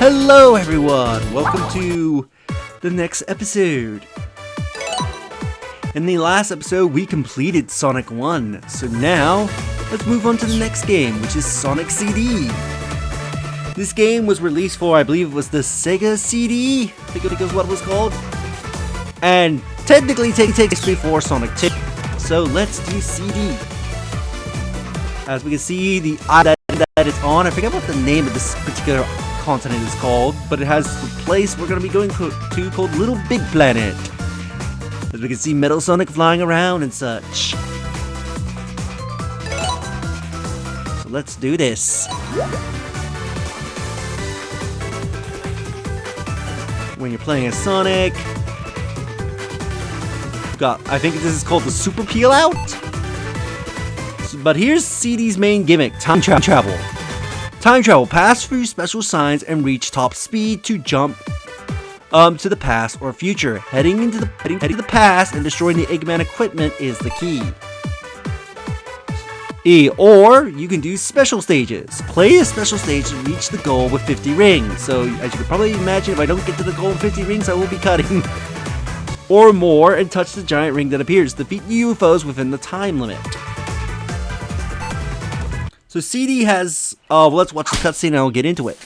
Hello everyone! Welcome to the next episode. In the last episode we completed Sonic 1, so now let's move on to the next game, which is Sonic CD. This game was released for, I believe it was the Sega CD, I think it was what it was called. And technically takes before Sonic 2, so let's do CD. As we can see, the eye that is on, I forget what the name of this particular continent is called, but it has the place we're going to be going to called Little Big Planet. As we can see Metal Sonic flying around and such. So let's do this. When you're playing as Sonic, I think this is called the Super Peel Out. But here's CD's main gimmick, time travel. Time travel, pass through special signs and reach top speed to jump to the past or future. Heading to the past and destroying the Eggman equipment is the key. Or you can do special stages. Play a special stage to reach the goal with 50 rings. So as you can probably imagine, if I don't get to the goal with 50 rings, I will be cutting. Or more, and touch the giant ring that appears. Defeat UFOs within the time limit. So CD has, let's watch the cutscene and I'll get into it.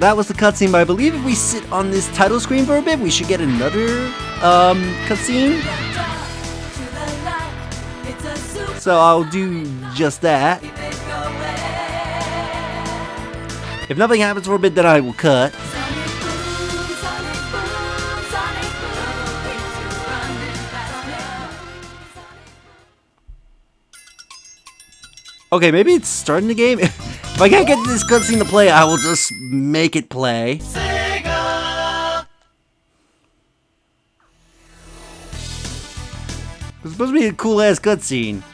That was the cutscene, but I believe if we sit on this title screen for a bit, we should get another cutscene. So I'll do just that. If nothing happens for a bit, then I will cut. Okay, maybe it's starting the game. If I can't get this cutscene to play, I will just make it play. Sega! It's supposed to be a cool ass cutscene.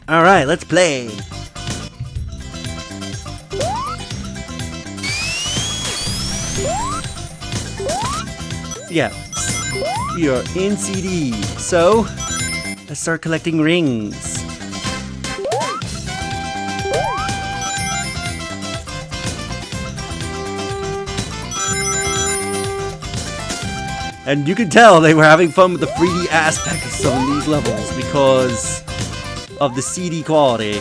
Alright, let's play. Yeah, you're in CD, so let's start collecting rings. And you can tell they were having fun with the 3D aspect of some of these levels because of the CD quality.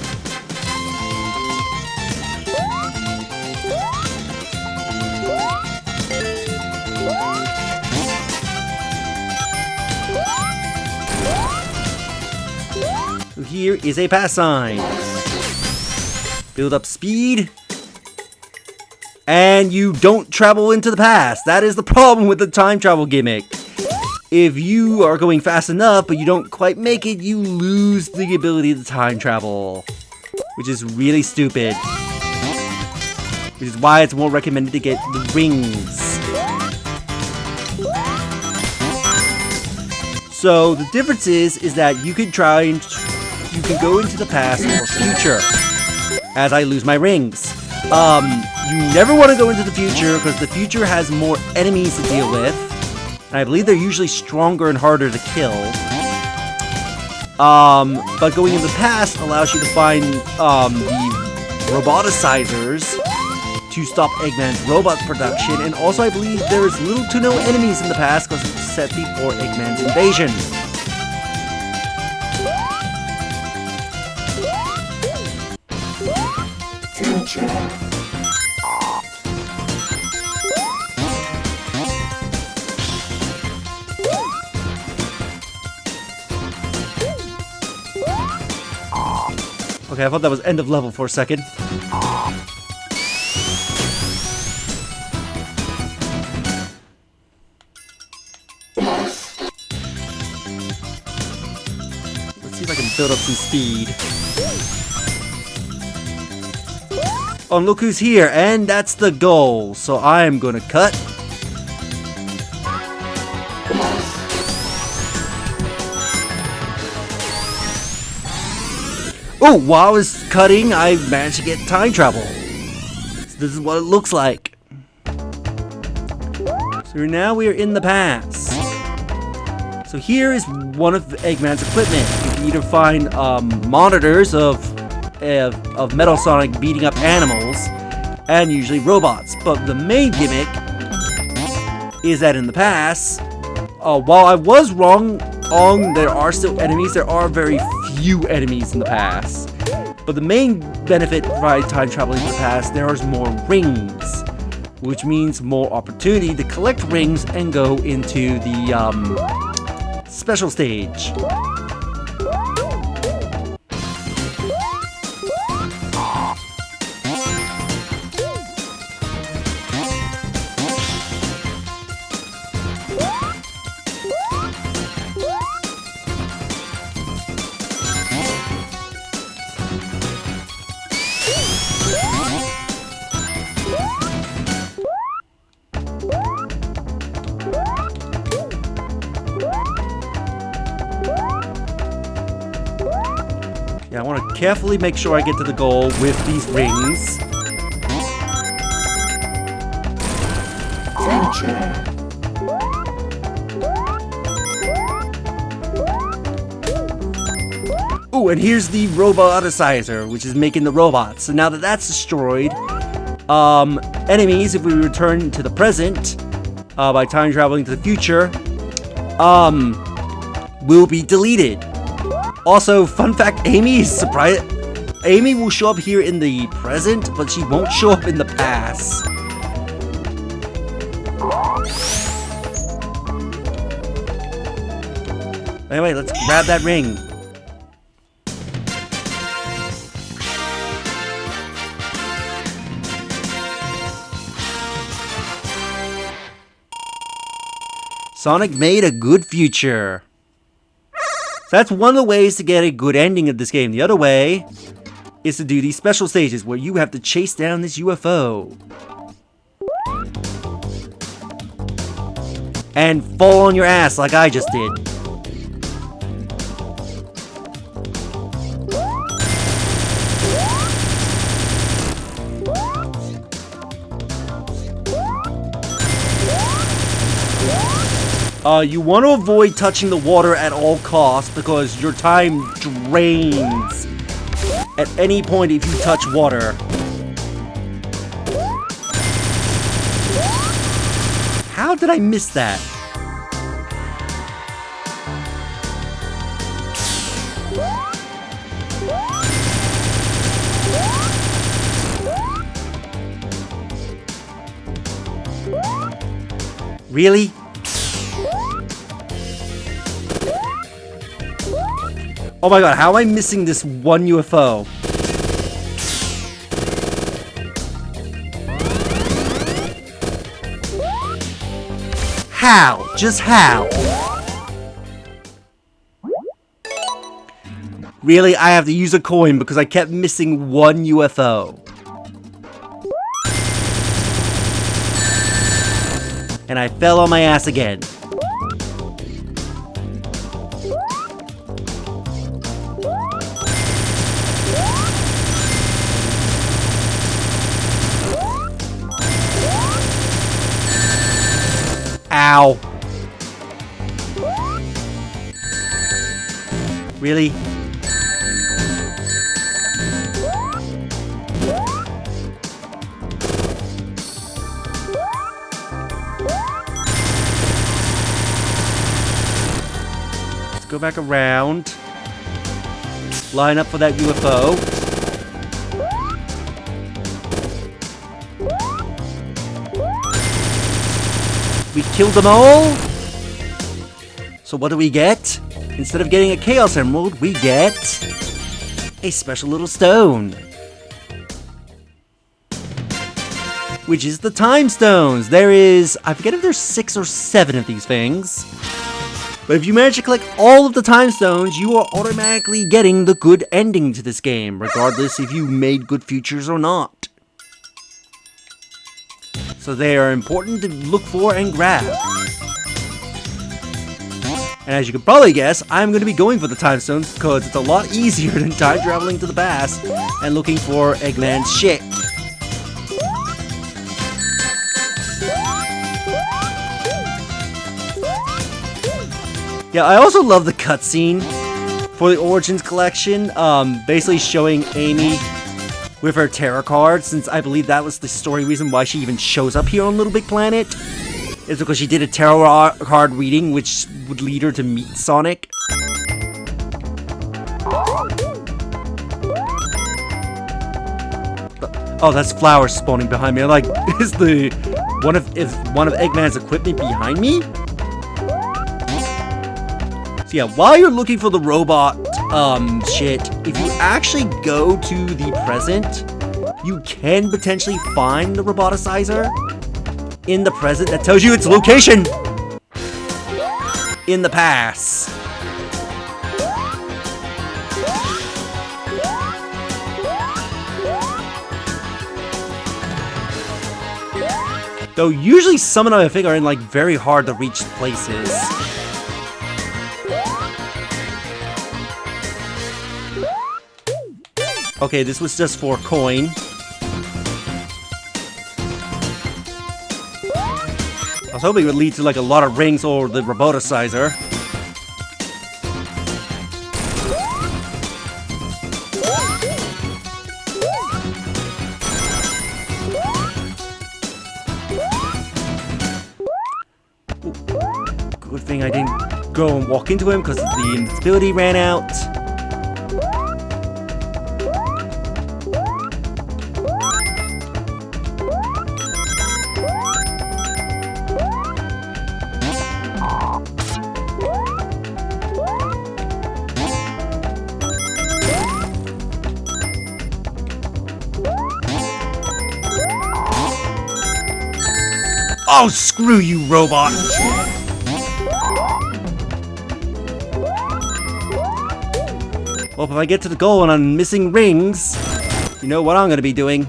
Here is a pass sign. Build up speed. And you don't travel into the past. That is the problem with the time travel gimmick. If you are going fast enough, but you don't quite make it, you lose the ability to time travel. Which is really stupid. Which is why it's more recommended to get the rings. So the difference is that you can try and you can go into the past or future as I lose my rings. You never want to go into the future because the future has more enemies to deal with. And I believe they're usually stronger and harder to kill. But going in the past allows you to find the roboticizers to stop Eggman's robot production. And also I believe there is little to no enemies in the past because it's set before Eggman's invasion. Okay, I thought that was end of level for a second. Let's see if I can build up some speed. Oh, and look who's here, and that's the goal. So I'm gonna cut. Oh, while I was cutting, I managed to get time travel. So this is what it looks like. So now we are in the past. So here is one of Eggman's equipment. You can either find monitors of Metal Sonic beating up animals, and usually robots. But the main gimmick is that in the past, while I was wrong on there are still enemies, there are very few enemies in the past. But the main benefit by time traveling to the past, there is more rings, which means more opportunity to collect rings and go into the special stage. Yeah, I want to carefully make sure I get to the goal with these rings. Ooh, and here's the roboticizer, which is making the robots. So now that that's destroyed, enemies, if we return to the present, by time traveling to the future, will be deleted. Also, fun fact, Amy is surprised. Amy will show up here in the present, but she won't show up in the past. Anyway, let's grab that ring. Sonic made a good future. So that's one of the ways to get a good ending of this game. The other way is to do these special stages where you have to chase down this UFO. And fall on your ass like I just did. You want to avoid touching the water at all costs because your time drains at any point if you touch water. How did I miss that? Really? Oh my god, how am I missing this one UFO? How? Just how? Really? I have to use a coin because I kept missing one UFO. And I fell on my ass again. Ow. Really? Let's go back around. Line up for that UFO. We killed them all. So what do we get? Instead of getting a Chaos Emerald, we get a special little stone. Which is the Time Stones. There is, I forget if there's 6 or 7 of these things. But if you manage to collect all of the Time Stones, you are automatically getting the good ending to this game, regardless if you made good futures or not. So they are important to look for and grab. And as you can probably guess, I'm going to be going for the Time Stones because it's a lot easier than time traveling to the past and looking for Eggman's shit. Yeah, I also love the cutscene for the Origins collection, basically showing Amy with her tarot card, since I believe that was the story reason why she even shows up here on Little Big Planet. It's because she did a tarot card reading, which would lead her to meet Sonic. Oh, that's flowers spawning behind me. I'm like, is one of Eggman's equipment behind me? So yeah, while you're looking for the robot shit, if you actually go to the present, you can potentially find the roboticizer in the present that tells you its location in the past. Though usually some of them I think are in like very hard to reach places. Okay, this was just for a coin. I was hoping it would lead to like a lot of rings or the roboticizer. Ooh. Good thing I didn't go and walk into him because the invincibility ran out. Oh, screw you, robot! Well, if I get to the goal and I'm missing rings, you know what I'm gonna be doing.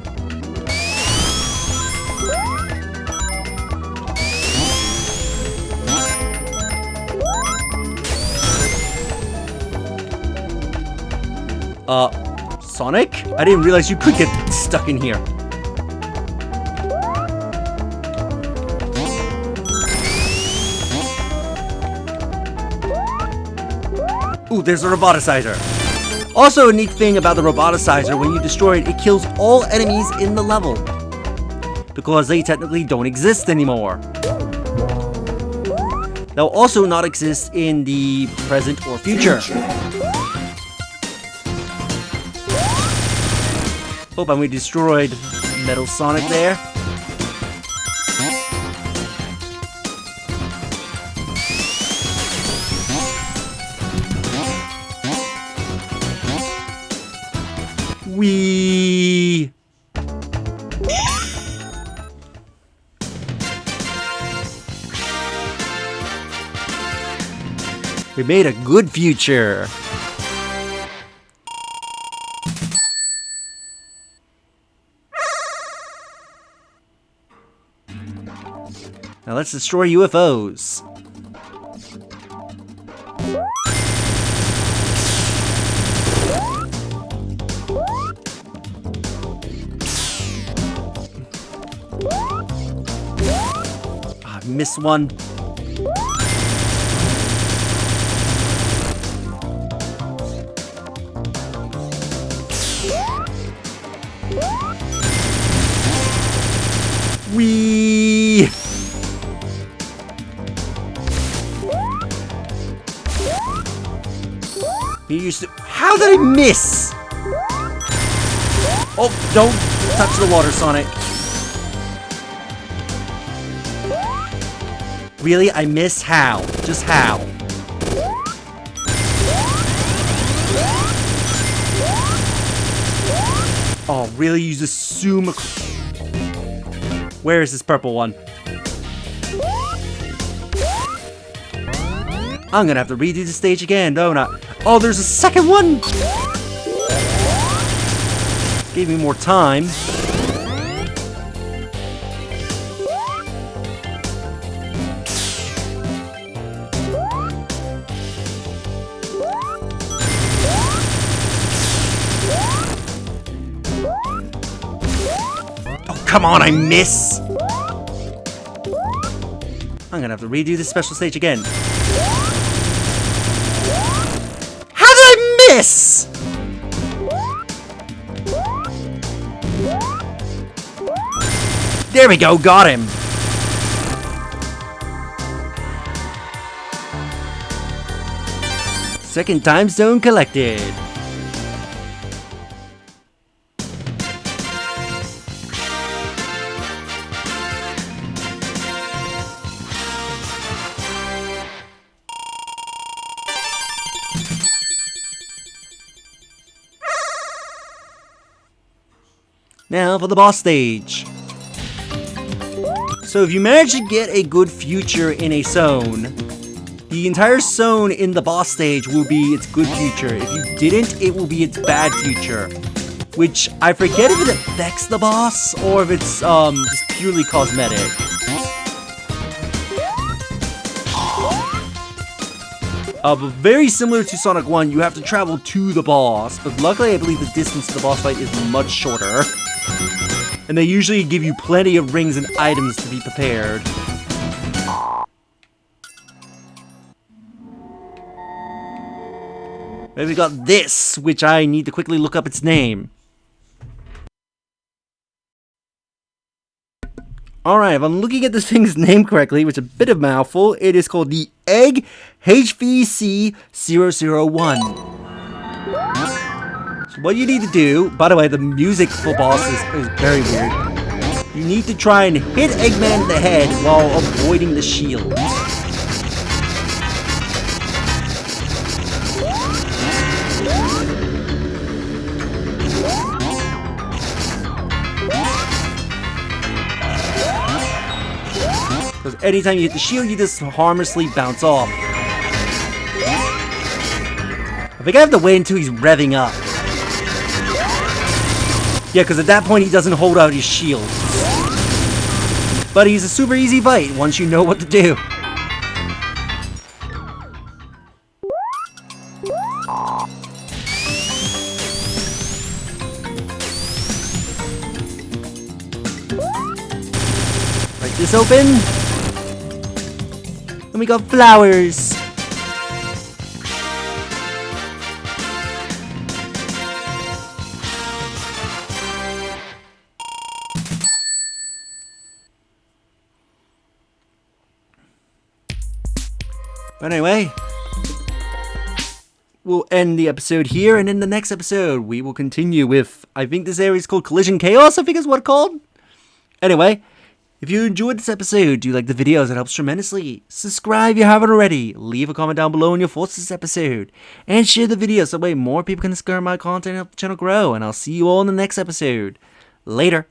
Sonic? I didn't realize you could get stuck in here. Ooh, there's a roboticizer. Also, a neat thing about the roboticizer, when you destroy it, it kills all enemies in the level, because they technically don't exist anymore. They'll also not exist in the present or future. Oh, and we destroyed Metal Sonic there. We made a good future. Now let's destroy UFOs. I missed one. Whee! He used to. How did I miss? Oh, don't touch the water, Sonic. Really? I missed? How? Just how? Oh, really? You just zoom. Where is this purple one? I'm gonna have to redo the stage again, don't I? Oh, there's a second one! Gave me more time. Oh, come on, I miss! I'm gonna have to redo this special stage again. How did I miss? There we go, got him. Second time zone collected. Now for the boss stage. So if you manage to get a good future in a zone, the entire zone in the boss stage will be its good future. If you didn't, it will be its bad future. Which, I forget if it affects the boss, or if it's just purely cosmetic. But very similar to Sonic 1, you have to travel to the boss, but luckily I believe the distance to the boss fight is much shorter. And they usually give you plenty of rings and items to be prepared. Then we got this, which I need to quickly look up its name. Alright, if I'm looking at this thing's name correctly, which is a bit of a mouthful, it is called the Egg HVC001. So what you need to do, by the way, the music for boss is very weird. You need to try and hit Eggman in the head while avoiding the shield. Because anytime you hit the shield, you just harmlessly bounce off. I think I have to wait until he's revving up. Yeah, because at that point he doesn't hold out his shield. But he's a super easy fight once you know what to do. Break this open. And we got flowers. But anyway, we'll end the episode here, and in the next episode, we will continue with, I think this area is called Collision Chaos, I think is what it's called. Anyway, if you enjoyed this episode, do you like the videos, it helps tremendously. Subscribe if you haven't already, leave a comment down below on your thoughts this episode, and share the video so that way more people can discover my content and help the channel grow, and I'll see you all in the next episode. Later.